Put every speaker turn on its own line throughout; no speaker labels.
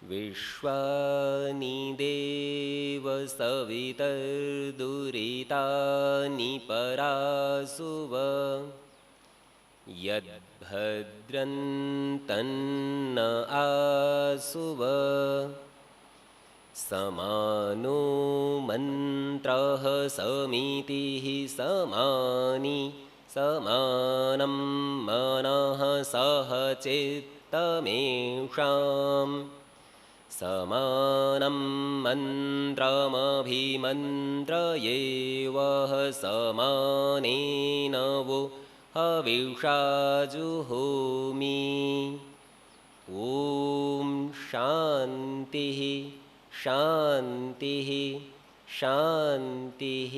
विश्वानि देव सवितर्दुरितानि परासुव यद्भद्रं तन्न आसुव समानो मन्त्रः समितिः समानि समानं मनः सह चित्तमेषाम् समानं मन्त्रमभिमन्त्रयेवः समानेन वो हविषा जुहोमि। ॐ शान्तिः शान्तिः शान्तिः।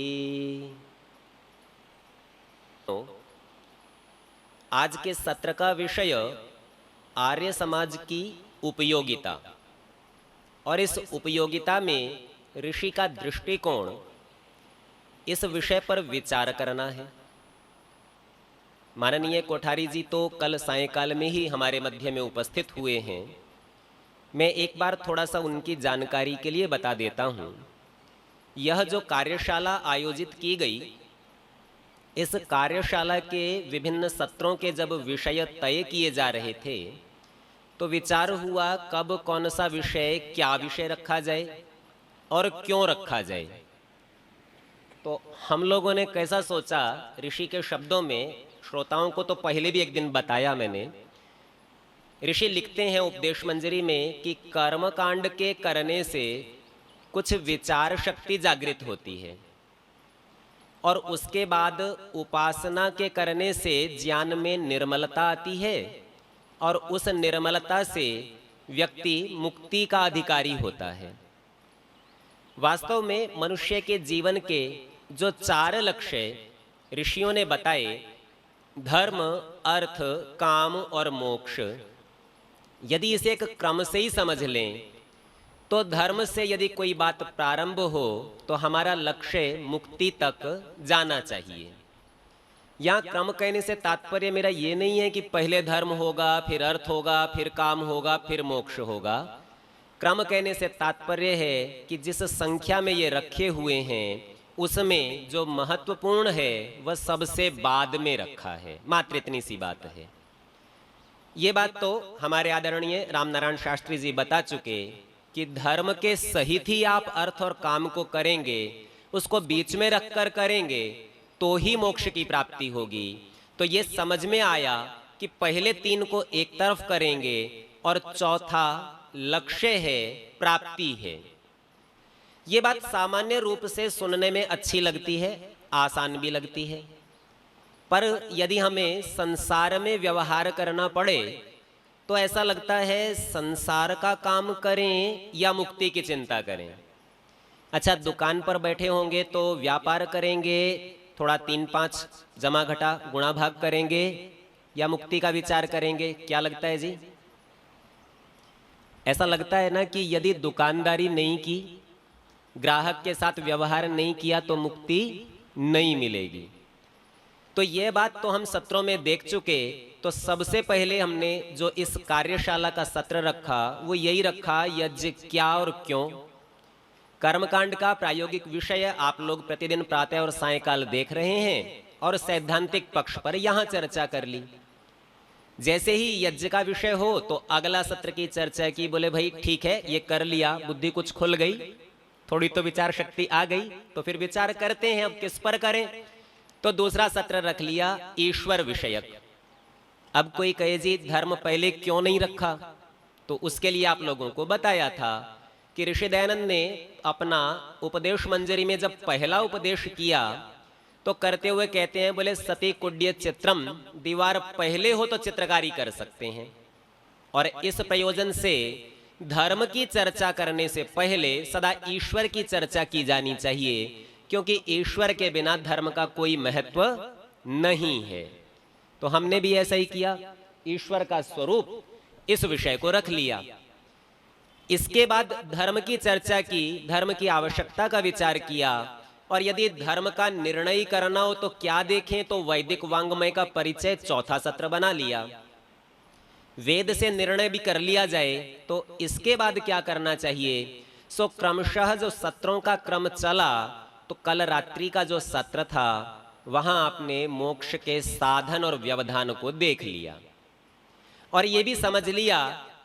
आज के सत्र का विषय आर्य समाज की उपयोगिता और इस उपयोगिता में ऋषि का दृष्टिकोण, इस विषय पर विचार करना है। माननीय कोठारी जी तो कल सायंकाल में ही हमारे मध्य में उपस्थित हुए हैं। मैं एक बार थोड़ा सा उनकी जानकारी के लिए बता देता हूँ। यह जो कार्यशाला आयोजित की गई, इस कार्यशाला के विभिन्न सत्रों के जब विषय तय किए जा रहे थे तो विचार हुआ कब कौन सा विषय, क्या विषय रखा जाए और क्यों रखा जाए। तो हम लोगों ने कैसा सोचा, ऋषि के शब्दों में, श्रोताओं को तो पहले भी एक दिन बताया मैंने। ऋषि लिखते हैं उपदेश मंजरी में कि कर्मकांड के करने से कुछ विचार शक्ति जागृत होती है और उसके बाद उपासना के करने से ज्ञान में निर्मलता आती है और उस निर्मलता से व्यक्ति मुक्ति का अधिकारी होता है। वास्तव में मनुष्य के जीवन के जो 4 लक्ष्य ऋषियों ने बताए, धर्म, अर्थ, काम और मोक्ष, यदि इसे एक क्रम से ही समझ लें तो धर्म से यदि कोई बात प्रारंभ हो तो हमारा लक्ष्य मुक्ति तक जाना चाहिए। यहाँ क्रम कहने से तात्पर्य मेरा ये नहीं है कि पहले धर्म होगा, फिर अर्थ होगा, फिर काम होगा, फिर मोक्ष होगा। क्रम कहने से तात्पर्य है कि जिस संख्या में ये रखे हुए हैं उसमें जो महत्वपूर्ण है वह सबसे बाद में रखा है, मात्र इतनी सी बात है। ये बात तो हमारे आदरणीय रामनारायण शास्त्री जी बता चुके कि धर्म के सहित ही आप अर्थ और काम को करेंगे, उसको बीच में रखकर करेंगे तो ही मोक्ष की प्राप्ति होगी। तो ये समझ में आया कि पहले 3 को एक तरफ करेंगे और चौथा लक्ष्य है, प्राप्ति है। ये बात सामान्य रूप से सुनने में अच्छी लगती है, आसान भी लगती है, पर यदि हमें संसार में व्यवहार करना पड़े तो ऐसा लगता है संसार का काम करें या मुक्ति की चिंता करें। अच्छा, दुकान पर बैठे होंगे तो व्यापार करेंगे, थोड़ा 3-5 जमा घटा गुणा भाग करेंगे या मुक्ति का विचार करेंगे? क्या लगता है जी? ऐसा लगता है ना कि यदि दुकानदारी नहीं की, ग्राहक के साथ व्यवहार नहीं किया तो मुक्ति नहीं मिलेगी। तो ये बात तो हम सत्रों में देख चुके। तो सबसे पहले हमने जो इस कार्यशाला का सत्र रखा वो यही रखा, यज्ञ क्या और क्यों। कर्मकांड का प्रायोगिक विषय आप लोग प्रतिदिन प्रातः और सायंकाल देख रहे हैं और सैद्धांतिक पक्ष पर यहाँ चर्चा कर ली। जैसे ही यज्ञ का विषय हो तो अगला सत्र की चर्चा की, बोले भाई ठीक है ये कर लिया, बुद्धि कुछ खुल गई, थोड़ी तो विचार शक्ति आ गई, तो फिर विचार करते हैं अब किस पर करें। तो दूसरा सत्र रख लिया ईश्वर विषयक। अब कोई कहे जी धर्म पहले क्यों नहीं रखा, तो उसके लिए आप लोगों को बताया था कि ऋषि दयानंद ने अपना उपदेश मंजरी में जब पहला उपदेश किया तो करते हुए कहते हैं, बोले सती कुड्य चित्रम, दीवार पहले हो तो चित्रकारी कर सकते हैं। और इस प्रयोजन से धर्म की चर्चा करने से पहले सदा ईश्वर की चर्चा की जानी चाहिए, क्योंकि ईश्वर के बिना धर्म का कोई महत्व नहीं है। तो हमने भी ऐसा ही किया, ईश्वर का स्वरूप इस विषय को रख लिया। इसके बाद धर्म की चर्चा की, धर्म की आवश्यकता का विचार किया, और यदि धर्म का निर्णय करना हो तो क्या देखें, तो वैदिक वांग्मय का परिचय चौथा सत्र बना लिया। वेद से निर्णय भी कर लिया जाए तो इसके बाद क्या करना चाहिए। सो क्रमशः जो सत्रों का क्रम चला, तो कल रात्रि का जो सत्र था वहां आपने मोक्ष के साधन और व्यवधान को देख लिया और ये भी समझ लिया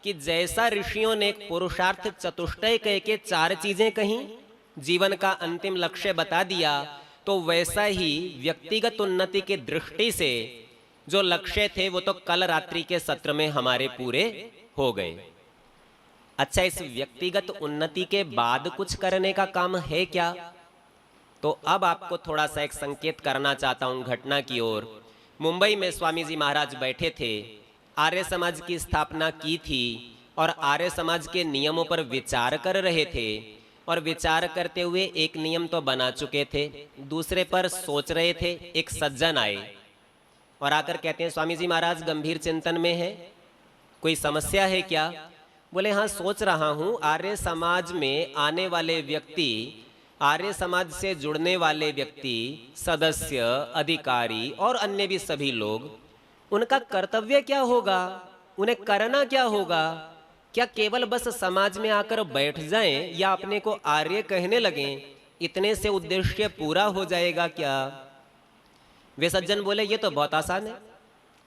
कि जैसा ऋषियों ने एक पुरुषार्थ चतुष्टय कह के 4 चीजें कहीं, जीवन का अंतिम लक्ष्य बता दिया, तो वैसा ही व्यक्तिगत उन्नति की दृष्टि से जो लक्ष्य थे वो तो कल रात्रि के सत्र में हमारे पूरे हो गए। अच्छा, इस व्यक्तिगत उन्नति के बाद कुछ करने का काम है क्या? तो अब आपको थोड़ा सा एक संकेत करना चाहता हूं घटना की ओर। मुंबई में स्वामी जी महाराज बैठे थे, आर्य समाज की स्थापना की थी और आर्य समाज के नियमों पर विचार कर रहे थे और विचार करते हुए एक नियम तो बना चुके थे, दूसरे पर सोच रहे थे। एक सज्जन आए और आकर कहते हैं, स्वामी जी महाराज गंभीर चिंतन में है, कोई समस्या है क्या? बोले हाँ, सोच रहा हूं आर्य समाज में आने वाले व्यक्ति, आर्य समाज से जुड़ने वाले व्यक्ति, सदस्य, अधिकारी और अन्य भी सभी लोग, उनका कर्तव्य क्या होगा, उन्हें करना क्या होगा? क्या केवल बस समाज में आकर बैठ जाएं या अपने को आर्य कहने लगें, इतने से उद्देश्य पूरा हो जाएगा क्या? वे सज्जन बोले ये तो बहुत आसान है,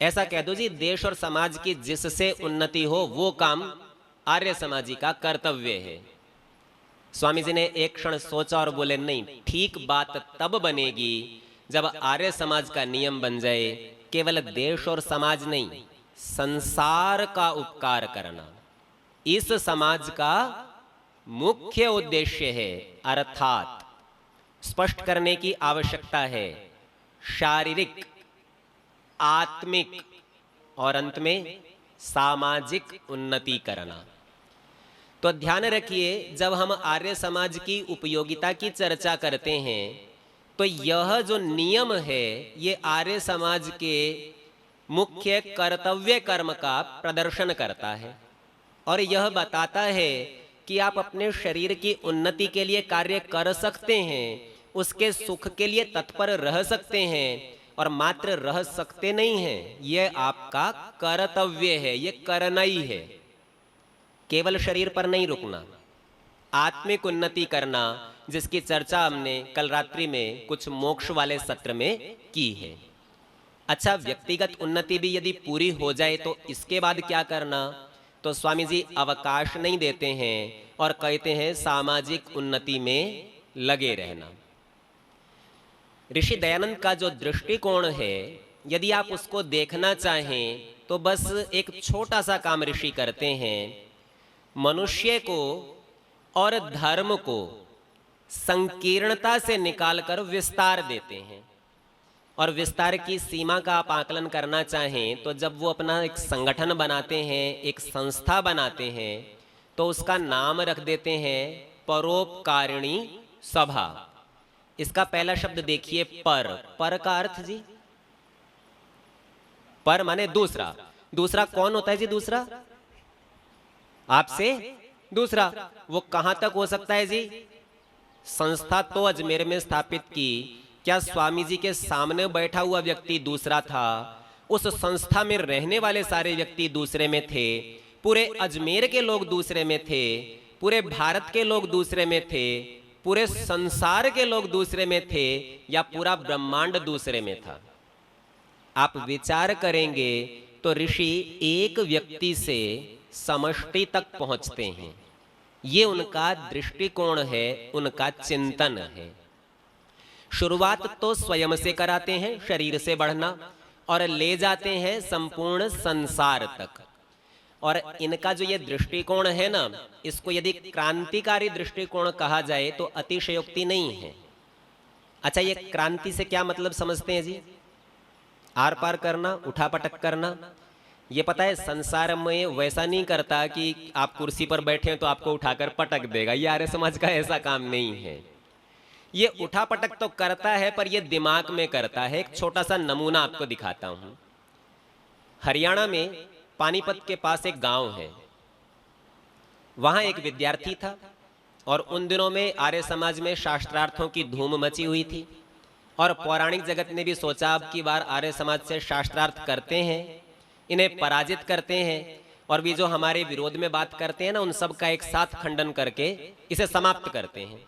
ऐसा कह दो जी, देश और समाज की जिससे उन्नति हो वो काम आर्य समाजी का कर्तव्य है। स्वामी जी ने एक क्षण सोचा और बोले नहीं, ठीक बात तब बनेगी जब आर्य समाज का नियम बन जाए केवल देश और समाज नहीं, संसार का उपकार करना इस समाज का मुख्य उद्देश्य है। अर्थात स्पष्ट करने की आवश्यकता है, शारीरिक, आत्मिक और अंत में सामाजिक उन्नति करना। तो ध्यान रखिए, जब हम आर्य समाज की उपयोगिता की चर्चा करते हैं तो यह जो नियम है ये आर्य समाज के मुख्य कर्तव्य कर्म का प्रदर्शन करता है और यह बताता है कि आप अपने शरीर की उन्नति के लिए कार्य कर सकते हैं, उसके सुख के लिए तत्पर रह सकते हैं और मात्र रह सकते नहीं हैं, यह आपका कर्तव्य है, यह करना ही है। केवल शरीर पर नहीं रुकना, आत्मिक उन्नति करना, जिसकी चर्चा हमने कल रात्रि में कुछ मोक्ष वाले सत्र में की है। अच्छा, व्यक्तिगत उन्नति भी यदि पूरी हो जाए तो इसके बाद क्या करना? तो स्वामी जी अवकाश नहीं देते हैं और कहते हैं सामाजिक उन्नति में लगे रहना। ऋषि दयानंद का जो दृष्टिकोण है, यदि आप उसको देखना चाहें तो बस एक छोटा सा काम ऋषि करते हैं, मनुष्य को और धर्म को संकीर्णता से निकालकर विस्तार देते हैं। और विस्तार की सीमा का आप आकलन करना चाहें तो जब वो अपना एक संगठन बनाते हैं, एक संस्था बनाते हैं, तो उसका नाम रख देते हैं परोपकारिणी सभा। इसका पहला शब्द देखिए, पर। पर का अर्थ जी, पर माने दूसरा। दूसरा कौन होता है जी? दूसरा आपसे दूसरा, वो कहां तक हो सकता है जी? संस्था तो अजमेर में स्थापित की, क्या स्वामी जी के सामने बैठा हुआ व्यक्ति दूसरा था? उस संस्था में रहने वाले सारे व्यक्ति दूसरे में थे, पूरे अजमेर के लोग दूसरे में थे, पूरे भारत के लोग दूसरे में थे, पूरे संसार के लोग दूसरे में थे, या पूरा ब्रह्मांड दूसरे में था? आप विचार करेंगे तो ऋषि एक व्यक्ति से समष्टि तक पहुंचते हैं। ये उनका दृष्टिकोण है, उनका चिंतन है। शुरुआत तो स्वयं से कराते हैं, शरीर से बढ़ना, और ले जाते हैं संपूर्ण संसार तक। और इनका जो ये दृष्टिकोण है ना, इसको यदि क्रांतिकारी दृष्टिकोण कहा जाए तो अतिशयोक्ति नहीं है। अच्छा, ये क्रांति से क्या मतलब समझते हैं जी? आर पार करना, उठापटक करना। ये पता है संसार में वैसा नहीं करता कि आप कुर्सी पर बैठे हैं तो आपको उठाकर पटक देगा, ये आर्य समाज का ऐसा काम नहीं है। ये उठापटक तो करता है पर ये दिमाग में करता है। एक छोटा सा नमूना आपको दिखाता हूं। हरियाणा में पानीपत के पास एक गांव है, वहां एक विद्यार्थी था और उन दिनों में आर्य समाज में शास्त्रार्थों की धूम मची हुई थी और पौराणिक जगत ने भी सोचा अब की बार आर्य समाज से शास्त्रार्थ करते हैं, इन्हें पराजित करते हैं और भी जो हमारे विरोध में बात करते हैं ना, उन सब का एक साथ खंडन करके इसे समाप्त करते हैं।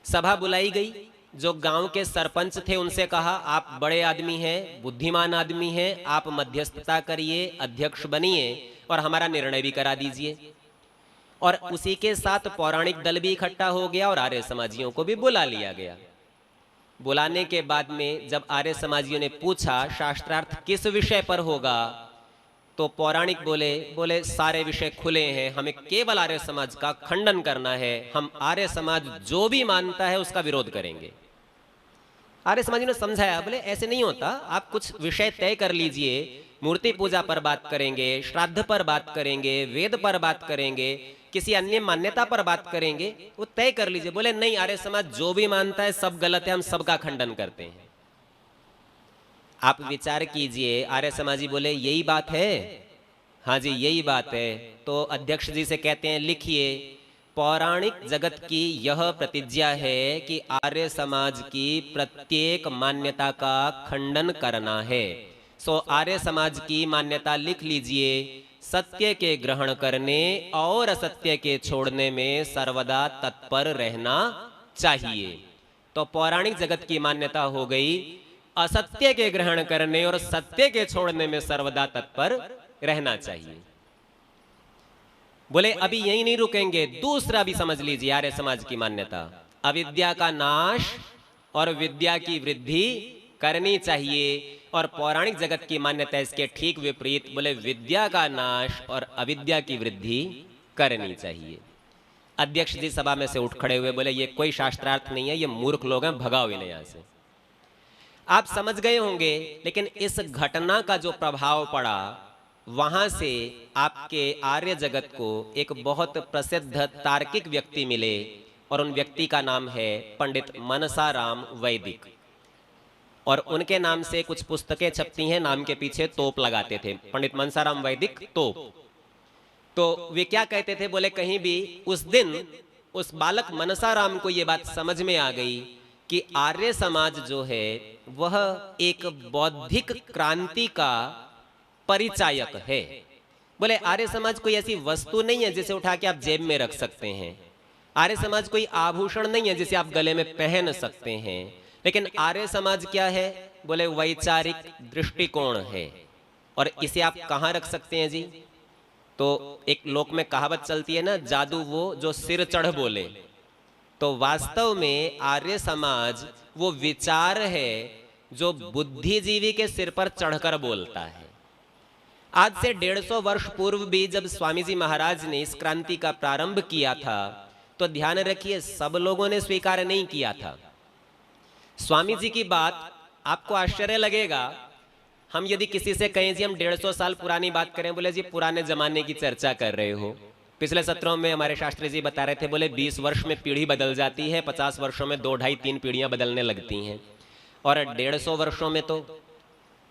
सभा बुलाई गई, जो गांव के सरपंच थे उनसे कहा आप बड़े आदमी हैं, बुद्धिमान आदमी हैं, आप मध्यस्थता करिए, अध्यक्ष बनिए और हमारा निर्णय भी करा दीजिए। और उसी के साथ पौराणिक दल भी इकट्ठा हो गया और आर्य समाजियों को भी बुला लिया गया। बुलाने के बाद में जब आर्य समाजियों ने पूछा शास्त्रार्थ किस विषय पर होगा, तो पौराणिक बोले सारे विषय खुले हैं, हमें केवल आर्य समाज का खंडन करना है, हम आर्य समाज जो भी मानता है उसका विरोध करेंगे। आर्य समाजियों ने समझाया, बोले ऐसे नहीं होता, आप कुछ विषय तय कर लीजिए, मूर्ति पूजा पर बात करेंगे, श्राद्ध पर बात करेंगे, वेद पर बात करेंगे, किसी अन्य मान्यता पर बात करेंगे, वो तय कर लीजिए। बोले नहीं, आर्य समाज जो भी मानता है सब गलत है, हम सबका खंडन करते हैं। आप विचार कीजिए, आर्य समाजी बोले यही बात है? हाँ जी यही बात है। तो अध्यक्ष जी से कहते हैं लिखिए, पौराणिक जगत की यह प्रतिज्ञा है कि आर्य समाज की प्रत्येक मान्यता का खंडन करना है। सो आर्य समाज की मान्यता लिख लीजिए, सत्य के ग्रहण करने और असत्य के छोड़ने में सर्वदा तत्पर रहना चाहिए। तो पौराणिक जगत की मान्यता हो गई, असत्य के ग्रहण करने और सत्य के छोड़ने में सर्वदा तत्पर रहना चाहिए। बोले अभी यही नहीं रुकेंगे, दूसरा भी समझ लीजिए आर्य समाज की मान्यता, अविद्या का नाश और विद्या की वृद्धि करनी चाहिए। और पौराणिक जगत की मान्यता इसके ठीक विपरीत, बोले विद्या का नाश और अविद्या की वृद्धि करनी चाहिए। अध्यक्ष जी सभा में से उठ खड़े हुए बोले ये कोई शास्त्रार्थ नहीं है, ये मूर्ख लोग हैं, भगाओ इन्हें यहां से। आप समझ गए होंगे, लेकिन इस घटना का जो प्रभाव पड़ा, वहां से आपके आर्य जगत को एक बहुत प्रसिद्ध तार्किक व्यक्ति मिले और उन व्यक्ति का नाम है पंडित मनसाराम वैदिक। और उनके नाम से कुछ पुस्तकें छपती हैं, नाम के पीछे तोप लगाते थे, पंडित मनसाराम वैदिक तोप। तो वे क्या कहते थे, बोले कहीं भी उस दिन उस बालक मनसाराम को ये बात समझ में आ गई कि आर्य समाज जो है वह एक बौद्धिक क्रांति का परिचायक है। बोले आर्य समाज कोई ऐसी वस्तु नहीं है जिसे उठा के आप जेब में रख सकते हैं, आर्य समाज कोई आभूषण नहीं है जिसे आप गले में पहन सकते हैं, लेकिन आर्य समाज क्या है, बोले वैचारिक दृष्टिकोण है। और इसे आप कहां रख सकते हैं जी? तो एक लोक में कहावत चलती है ना, जादू वो जो सिर चढ़ बोले। तो वास्तव में आर्य समाज वो विचार है जो बुद्धिजीवी के सिर पर चढ़कर बोलता है। आज से 150 वर्ष पूर्व भी जब स्वामी जी महाराज ने इस क्रांति का प्रारंभ किया था, तो ध्यान रखिए सब लोगों ने स्वीकार नहीं किया था। स्वामी जी की बात आपको आश्चर्य लगेगा, हम यदि किसी से कहें जी हम 150 साल पुरानी बात करें, बोले जी पुराने जमाने की चर्चा कर रहे हो। पिछले सत्रों में हमारे शास्त्री जी बता रहे थे, बोले 20 वर्ष में पीढ़ी बदल जाती है, 50 वर्षों में 2, 2.5, 3 पीढ़ियां बदलने लगती हैं, और 150 वर्षों में तो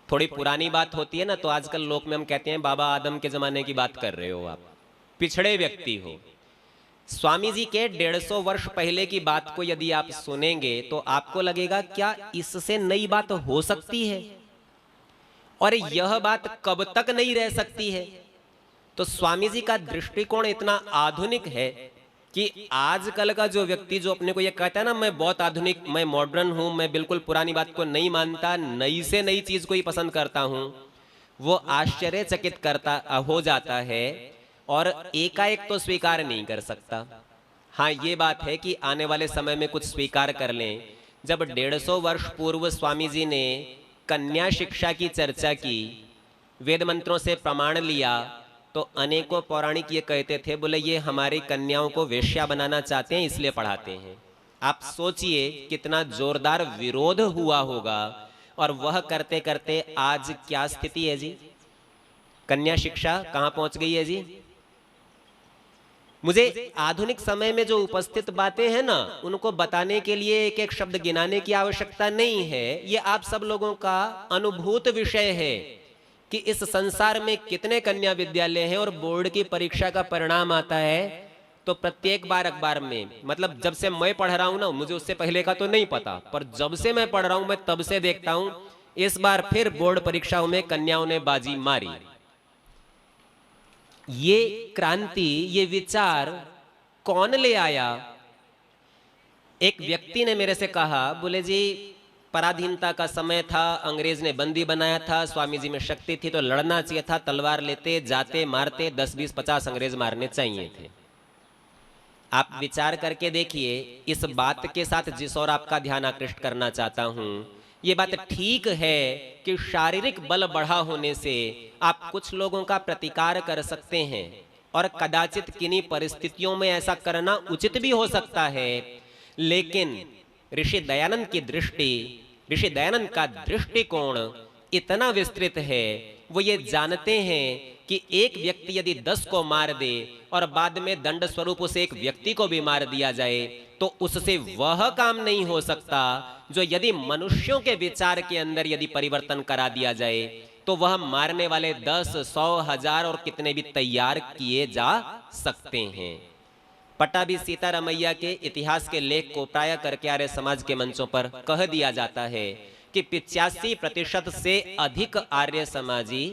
थोड़ी पुरानी बात होती है ना। तो आजकल लोक में हम कहते हैं बाबा आदम के जमाने की बात कर रहे हो, आप पिछड़े व्यक्ति हो। स्वामी जी के 150 वर्ष पहले की बात को यदि आप सुनेंगे तो आपको लगेगा क्या इससे नई बात हो सकती है, और यह बात कब तक नहीं रह सकती है। तो स्वामी जी का दृष्टिकोण इतना आधुनिक है कि आजकल का जो व्यक्ति जो अपने को ये कहता है ना मैं बहुत आधुनिक, मैं मॉडर्न हूं, मैं बिल्कुल पुरानी बात को नहीं मानता, नई से नई चीज को ही पसंद करता हूं, वो आश्चर्यचकित करता हो जाता है और एकाएक तो स्वीकार नहीं कर सकता। हाँ ये बात है कि आने वाले समय में कुछ स्वीकार कर लें। जब 150 वर्ष पूर्व स्वामी जी ने कन्या शिक्षा की चर्चा की, वेद मंत्रों से प्रमाण लिया, तो अनेकों पौराणिक ये कहते थे, बोले ये हमारी कन्याओं को वेश्या बनाना चाहते हैं इसलिए पढ़ाते हैं। आप सोचिए कितना जोरदार विरोध हुआ होगा, और वह करते करते आज क्या स्थिति है जी? कन्या शिक्षा कहां पहुंच गई है जी? मुझे आधुनिक समय में जो उपस्थित बातें हैं ना, उनको बताने के लिए एक एक शब्द गिनाने की आवश्यकता नहीं है। ये आप सब लोगों का अनुभूत विषय है कि इस संसार में कितने कन्या विद्यालय हैं, और बोर्ड की परीक्षा का परिणाम आता है तो प्रत्येक बार अखबार में, मतलब जब से मैं पढ़ रहा हूं ना, मुझे उससे पहले का तो नहीं पता, पर जब से मैं पढ़ रहा हूं मैं तब से देखता हूं इस बार फिर बोर्ड परीक्षाओं में कन्याओं ने बाजी मारी। ये क्रांति, ये विचार कौन ले आया? एक व्यक्ति ने मेरे से कहा, बोले जी पराधीनता का समय था, अंग्रेज ने बंदी बनाया था, स्वामी जी में शक्ति थी तो लड़ना चाहिए था, तलवार लेते जाते मारते 10 20 50 अंग्रेज मारने चाहिए थे। आप विचार करके देखिए, इस बात के साथ जिस और आपका ध्यान आकृष्ट करना चाहता हूं, ये बात ठीक है कि शारीरिक बल बढ़ा होने से आप कुछ लोगों का प्रतिकार कर सकते हैं और कदाचित किन्हीं परिस्थितियों में ऐसा करना उचित भी हो सकता है, लेकिन ऋषि दयानंद की दृष्टि, ऋषि दयानंद का दृष्टिकोण इतना विस्तृत है। वो ये जानते हैं कि एक व्यक्ति यदि 10 को मार दे और बाद में दंड स्वरूप उसे एक व्यक्ति को भी मार दिया जाए तो उससे वह काम नहीं हो सकता जो यदि मनुष्यों के विचार के अंदर यदि परिवर्तन करा दिया जाए तो वह मारने वाले 10, 100, 1000 और कितने भी तैयार किए जा सकते हैं। पट्टाभी सीतारामैया के इतिहास के लेख को प्राय करके आर्य समाज के मंचों पर कह दिया जाता है कि 85% से अधिक आर्य समाजी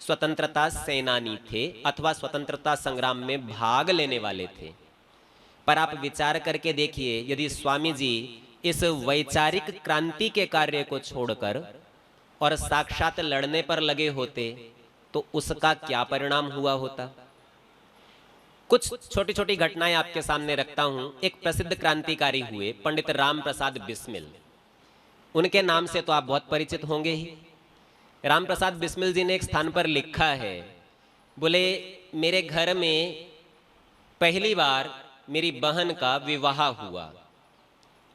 स्वतंत्रता सेनानी थे अथवा स्वतंत्रता संग्राम में भाग लेने वाले थे। पर आप विचार करके देखिए, यदि स्वामी जी इस वैचारिक क्रांति के कार्य को छोड़कर और साक्षात लड़ने पर लगे होते तो उसका क्या परिणाम हुआ होता। कुछ छोटी छोटी घटनाएं आपके सामने रखता हूं। एक प्रसिद्ध क्रांतिकारी हुए पंडित राम प्रसाद बिस्मिल, उनके नाम से तो आप बहुत परिचित होंगे ही। राम प्रसाद बिस्मिल जी ने एक स्थान पर लिखा है, बोले मेरे घर में पहली बार मेरी बहन का विवाह हुआ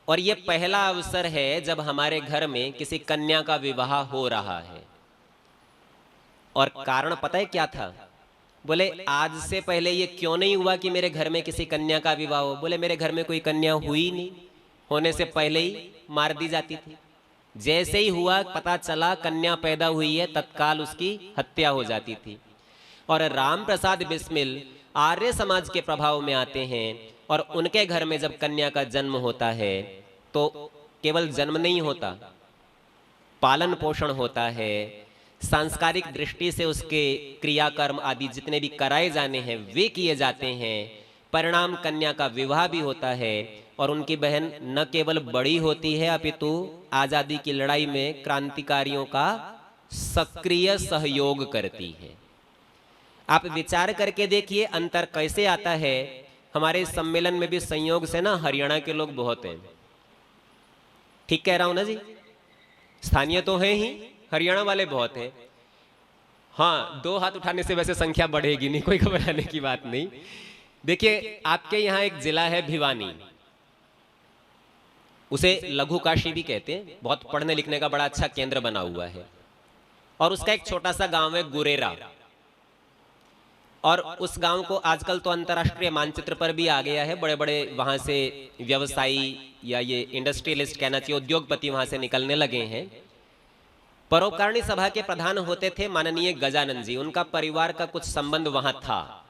और यह पहला अवसर है जब हमारे घर में किसी कन्या का विवाह हो रहा है। और कारण पता है क्या था? बोले आज से पहले ये क्यों नहीं हुआ कि मेरे घर में किसी कन्या का विवाह हो? बोले मेरे घर में कोई कन्या हुई नहीं, होने से पहले ही मार दी जाती थी। जैसे ही हुआ पता चला कन्या पैदा हुई है, तत्काल उसकी हत्या हो जाती थी। और राम प्रसाद बिस्मिल आर्य समाज के प्रभाव में आते हैं और उनके घर में जब कन्या का जन्म होता है तो केवल जन्म नहीं होता, पालन पोषण होता है, सांस्कारिक दृष्टि से उसके क्रियाकर्म आदि जितने भी कराए जाने हैं वे किए जाते हैं। परिणाम कन्या का विवाह भी होता है और उनकी बहन न केवल बड़ी होती है अपितु आजादी की लड़ाई में क्रांतिकारियों का सक्रिय सहयोग करती है। आप विचार करके देखिए अंतर कैसे आता है। हमारे सम्मेलन में भी संयोग से ना हरियाणा के लोग बहुत हैं, ठीक कह रहा हूं ना जी? स्थानीय तो है ही, हरियाणा वाले बहुत हैं। हाँ, 2 हाथ उठाने से वैसे संख्या बढ़ेगी नहीं, कोई घबराने की बात नहीं। देखिए आपके यहाँ एक जिला है भिवानी, उसे लघु काशी भी कहते हैं, बहुत पढ़ने लिखने का बड़ा अच्छा केंद्र बना हुआ है। और उसका एक छोटा सा गांव है गुरेरा, और उस गांव को आजकल तो अंतर्राष्ट्रीय मानचित्र पर भी आ गया है। बड़े बड़े वहां से व्यवसायी या ये इंडस्ट्रियलिस्ट कहना चाहिए, उद्योगपति वहां से निकलने लगे हैं। परोपकारिणी सभा के प्रधान होते थे माननीय गजानंद जी, उनका परिवार का कुछ संबंध वहां था।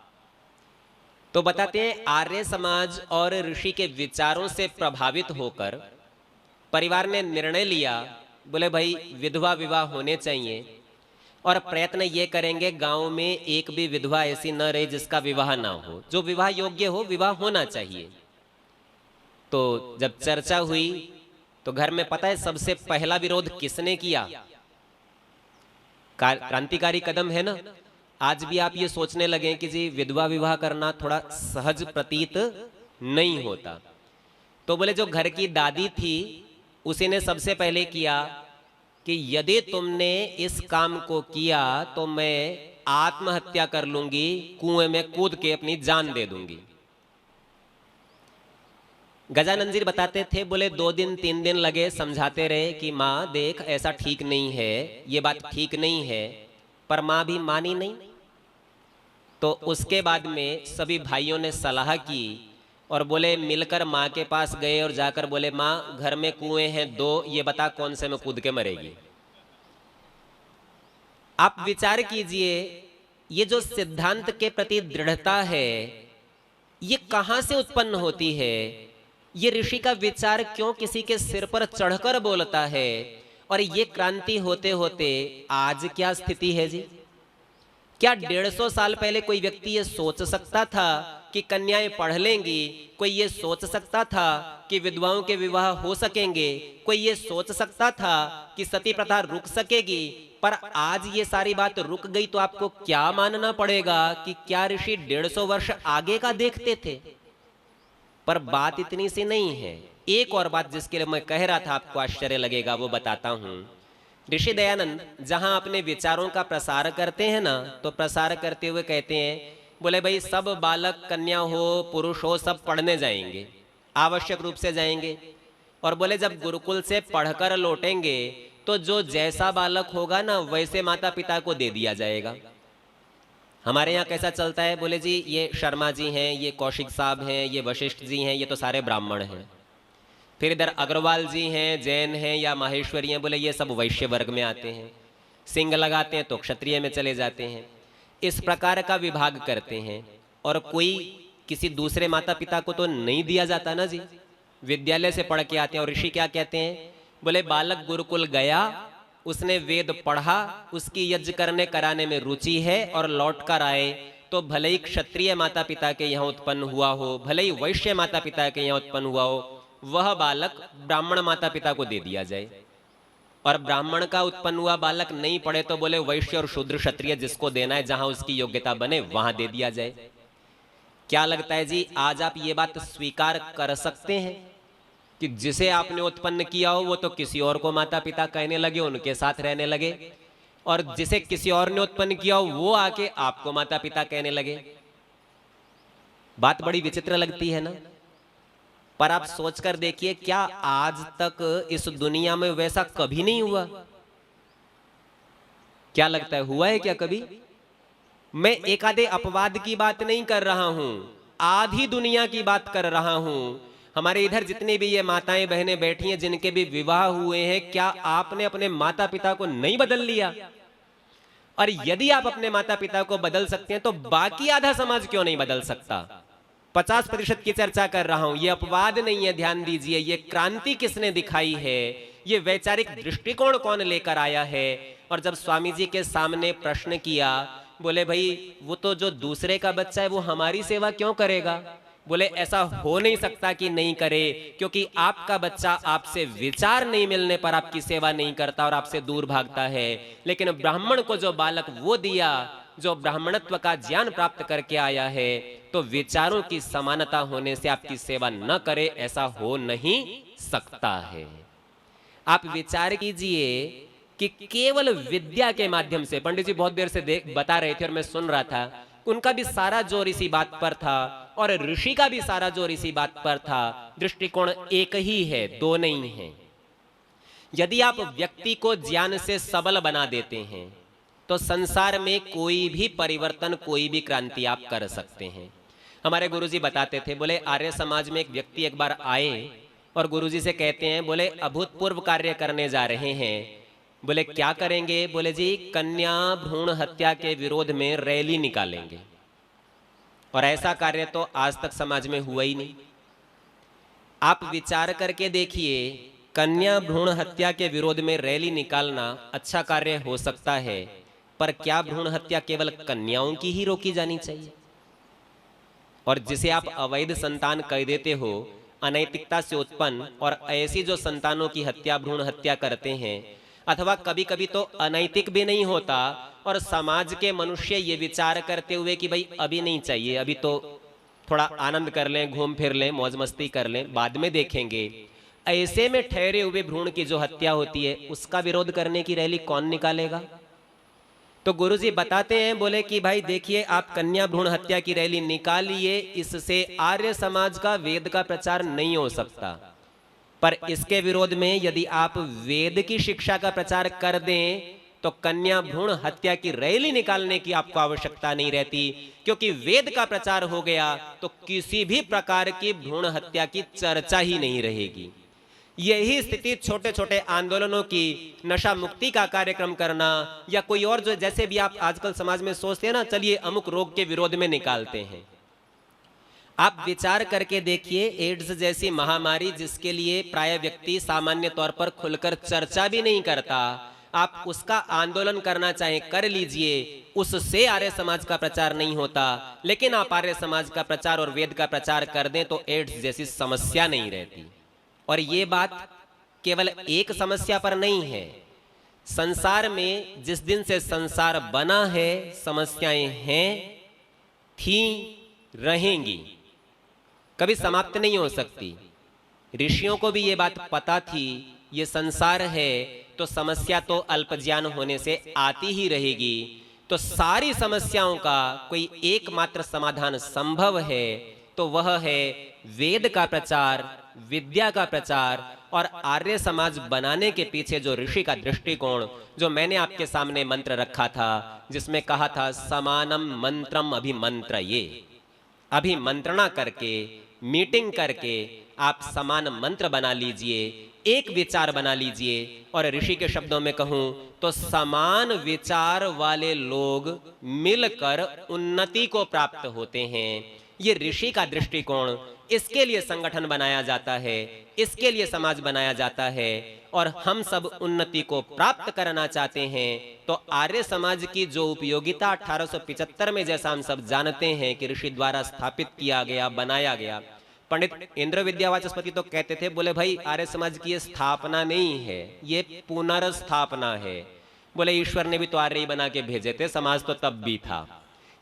तो बताते हैं आर्य समाज और ऋषि के विचारों से प्रभावित होकर परिवार ने निर्णय लिया, बोले भाई विधवा विवाह होने चाहिए और प्रयत्न ये करेंगे गांव में एक भी विधवा ऐसी न रहे जिसका विवाह ना हो, जो विवाह योग्य हो विवाह होना चाहिए। तो जब चर्चा हुई तो घर में पता है सबसे पहला विरोध किसने किया? क्रांतिकारी कदम है ना। आज भी आप ये सोचने लगे कि जी विधवा विवाह करना थोड़ा सहज प्रतीत नहीं होता। तो बोले जो घर की दादी थी उसी ने सबसे पहले किया कि यदि तुमने इस काम को किया तो मैं आत्महत्या कर लूंगी, कुएं में कूद के अपनी जान दे दूंगी। गजानंद जी बताते थे, बोले 2 दिन 3 दिन लगे, समझाते रहे कि माँ देख ऐसा ठीक नहीं है, ये बात ठीक नहीं है, पर माँ भी मानी नहीं। तो उसके बाद में सभी भाइयों ने सलाह की और बोले मिलकर माँ के पास गए और जाकर बोले माँ घर में कुएं हैं 2, ये बता कौन से में कूद के मरेगी। आप विचार कीजिए, ये जो सिद्धांत के प्रति दृढ़ता है ये कहां से उत्पन्न होती है? ये ऋषि का विचार क्यों किसी के सिर पर चढ़कर बोलता है और ये क्रांति होते होते आज क्या स्थिति है जी? क्या 150 साल पहले कोई व्यक्ति ये सोच सकता था कि कन्याएं पढ़ लेंगी? कोई ये सोच सकता था कि विधवाओं के विवाह हो सकेंगे? कोई ये सोच सकता था कि सती प्रथा रुक सकेगी? पर आज ये सारी बात रुक गई तो आपको क्या मानना पड़ेगा कि क्या ऋषि 150 वर्ष आगे का देखते थे? पर बात इतनी सी नहीं है। एक और बात जिसके लिए मैं कह रहा था, आपको आश्चर्य लगेगा, वो बताता हूं। ऋषि दयानंद जहां अपने विचारों का प्रसार करते हैं ना, तो प्रसार करते हुए कहते हैं, बोले भाई सब बालक कन्या हो पुरुष हो सब पढ़ने जाएंगे, आवश्यक रूप से जाएंगे। और बोले जब गुरुकुल से पढ़कर लौटेंगे तो जो जैसा बालक होगा ना वैसे माता पिता को दे दिया जाएगा। हमारे यहाँ कैसा चलता है? बोले जी ये शर्मा जी हैं, ये कौशिक साहब हैं, ये वशिष्ठ जी हैं, ये तो सारे ब्राह्मण हैं। फिर इधर अग्रवाल जी हैं, जैन हैं या माहेश्वरी हैं, बोले ये सब वैश्य वर्ग में आते हैं। सिंह लगाते हैं तो क्षत्रिय में चले जाते हैं। इस प्रकार का विभाग करते हैं। और कोई किसी दूसरे माता पिता को तो नहीं दिया जाता ना जी। विद्यालय से पढ़ के आते हैं और ऋषि क्या कहते हैं? बोले बालक गुरुकुल गया, उसने वेद पढ़ा, उसकी यज्ञ करने कराने में रुचि है और लौट कर आए तो भले ही क्षत्रिय माता पिता के यहाँ उत्पन्न हुआ हो, भले ही वैश्य माता पिता के यहाँ उत्पन्न हुआ हो, वह बालक ब्राह्मण माता पिता को दे दिया जाए। और ब्राह्मण का उत्पन्न हुआ बालक नहीं पढ़े तो बोले वैश्य और शूद्र क्षत्रिय जिसको देना है, जहां उसकी योग्यता बने वहां दे दिया जाए। क्या लगता है जी, आज आप ये बात स्वीकार कर सकते हैं कि जिसे आपने उत्पन्न किया हो वो तो किसी और को माता पिता कहने लगे, उनके साथ रहने लगे, और जिसे किसी और ने उत्पन्न किया हो वो आके आपको माता पिता कहने लगे? बात बड़ी विचित्र लगती है ना। पर आप सोचकर देखिए, क्या आज तक इस दुनिया में वैसा कभी नहीं हुआ? क्या लगता है, हुआ है क्या कभी? मैं एक आधे अपवाद की बात नहीं कर रहा हूं, आधी दुनिया की बात कर रहा हूं। हमारे इधर जितनी भी ये माताएं बहनें बैठी हैं जिनके भी विवाह हुए हैं, क्या आपने अपने माता पिता को नहीं बदल लिया? और यदि आप अपने माता पिता को बदल सकते हैं तो बाकी आधा समाज क्यों नहीं बदल सकता? 50% की चर्चा कर रहा हूं, ये अपवाद नहीं है, ध्यान दीजिए। ये क्रांति किसने दिखाई है, ये वैचारिक दृष्टिकोण कौन लेकर आया है? और जब स्वामी जी के सामने प्रश्न किया, बोले भाई वो तो जो दूसरे का बच्चा है वो हमारी सेवा क्यों करेगा? बोले ऐसा हो नहीं सकता कि नहीं करे, क्योंकि आपका बच्चा आपसे विचार नहीं मिलने पर आपकी सेवा नहीं करता और आपसे दूर भागता है। लेकिन ब्राह्मण को जो बालक वो दिया, जो ब्राह्मणत्व का ज्ञान प्राप्त करके आया है, तो विचारों की समानता होने से आपकी सेवा न करे, ऐसा हो नहीं सकता है। आप विचार कीजिए कि केवल विद्या के माध्यम से, पंडित जी बहुत देर से बता रहे थे और मैं सुन रहा था, उनका भी सारा जोर इसी बात पर था और ऋषि का भी सारा जोर इसी बात पर था। दृष्टिकोण एक ही है, दो नहीं है। यदि आप व्यक्ति को ज्ञान से सबल बना देते हैं तो संसार में कोई भी परिवर्तन, कोई भी क्रांति आप कर सकते हैं। हमारे गुरुजी बताते थे, बोले आर्य समाज में एक व्यक्ति एक बार आए और गुरुजी से कहते हैं, बोले अभूतपूर्व कार्य करने जा रहे हैं। बोले क्या करेंगे? बोले जी कन्या भ्रूण हत्या के विरोध में रैली निकालेंगे। और ऐसा कार्य तो आज तक समाज में हुआ ही नहीं। आप विचार करके देखिए, कन्या भ्रूण हत्या के विरोध में रैली निकालना अच्छा कार्य हो सकता है, पर क्या भ्रूण हत्या केवल कन्याओं की ही रोकी जानी चाहिए? और जिसे आप अवैध संतान कह देते हो, अनैतिकता से उत्पन्न, और ऐसी जो संतानों की हत्या भ्रूण हत्या करते हैं, अथवा कभी कभी तो अनैतिक भी नहीं होता और समाज के मनुष्य ये विचार करते हुए कि भाई अभी नहीं चाहिए, अभी तो थोड़ा आनंद कर लें, घूम फिर लें, मौज मस्ती कर लें, बाद में देखेंगे, ऐसे में ठहरे हुए भ्रूण की जो हत्या होती है उसका विरोध करने की रैली कौन निकालेगा? तो गुरुजी बताते हैं, बोले कि भाई देखिए, आप कन्या भ्रूण हत्या की रैली निकालिए, इससे आर्य समाज का वेद का प्रचार नहीं हो सकता। पर इसके विरोध में यदि आप वेद की शिक्षा का प्रचार कर दें तो कन्या भ्रूण हत्या की रैली निकालने की आपको आवश्यकता नहीं रहती, क्योंकि वेद का प्रचार हो गया तो किसी भी प्रकार की भ्रूण हत्या की चर्चा ही नहीं रहेगी। यही स्थिति छोटे छोटे आंदोलनों की, नशा मुक्ति का कार्यक्रम करना या कोई और जो जैसे भी आप आजकल समाज में सोचते हैं ना, चलिए अमुक रोग के विरोध में निकालते हैं। आप विचार करके देखिए, एड्स जैसी महामारी जिसके लिए प्राय व्यक्ति सामान्य तौर पर खुलकर चर्चा भी नहीं करता, आप उसका आंदोलन करना चाहें कर लीजिए, उससे आर्य समाज का प्रचार नहीं होता। लेकिन आप आर्य समाज का प्रचार और वेद का प्रचार कर दें तो एड्स जैसी समस्या नहीं रहती। और ये बात केवल एक समस्या पर नहीं है, संसार में जिस दिन से संसार बना है समस्याएं हैं, थी, रहेंगी, कभी समाप्त नहीं हो सकती। ऋषियों को भी ये बात पता थी, ये संसार है तो समस्या तो अल्पज्ञान होने से आती ही रहेगी। तो सारी समस्याओं का कोई एकमात्र समाधान संभव है, तो वह है वेद का प्रचार, विद्या का प्रचार और आर्य समाज बनाने के पीछे जो ऋषि का दृष्टिकोण, जो मैंने आपके सामने मंत्र रखा था, जिसमें कहा था समानम मंत्रम अभिमंत्रये। अभिमंत्रणा करके, मीटिंग करके आप समान मंत्र बना लीजिए, एक विचार बना लीजिए। और ऋषि के शब्दों में कहूं तो समान विचार वाले लोग मिलकर उन्नति को प्राप्त होते हैं। ये ऋषि का दृष्टिकोण, इसके लिए संगठन बनाया जाता है, इसके लिए समाज बनाया जाता है। और हम सब उन्नति को प्राप्त करना चाहते हैं तो आर्य समाज की जो उपयोगिता 1875 में, जैसा हम सब जानते हैं कि ऋषि द्वारा स्थापित किया गया, बनाया गया। पंडित इंद्र विद्यावाचस्पति तो कहते थे, बोले भाई आर्य समाज की ये स्थापना नहीं है, ये पुनर्स्थापना है। बोले ईश्वर ने भी तो आर्य ही बना के भेजे थे, समाज तो तब भी था।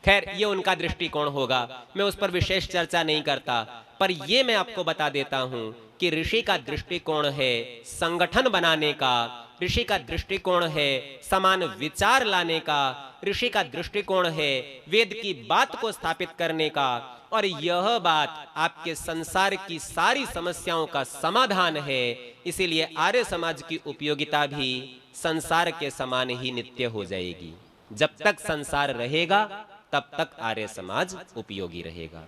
खैर ये उनका दृष्टिकोण होगा, मैं उस पर विशेष चर्चा नहीं करता। पर ये मैं आपको बता देता हूं कि ऋषि का दृष्टिकोण है संगठन बनाने का, ऋषि का दृष्टिकोण है समान विचार लाने का, ऋषि का दृष्टिकोण है वेद की बात को स्थापित करने का। और यह बात आपके संसार की सारी समस्याओं का समाधान है। इसीलिए आर्य समाज की उपयोगिता भी संसार के समान ही नित्य हो जाएगी। जब तक संसार रहेगा तब तक आर्य समाज उपयोगी रहेगा।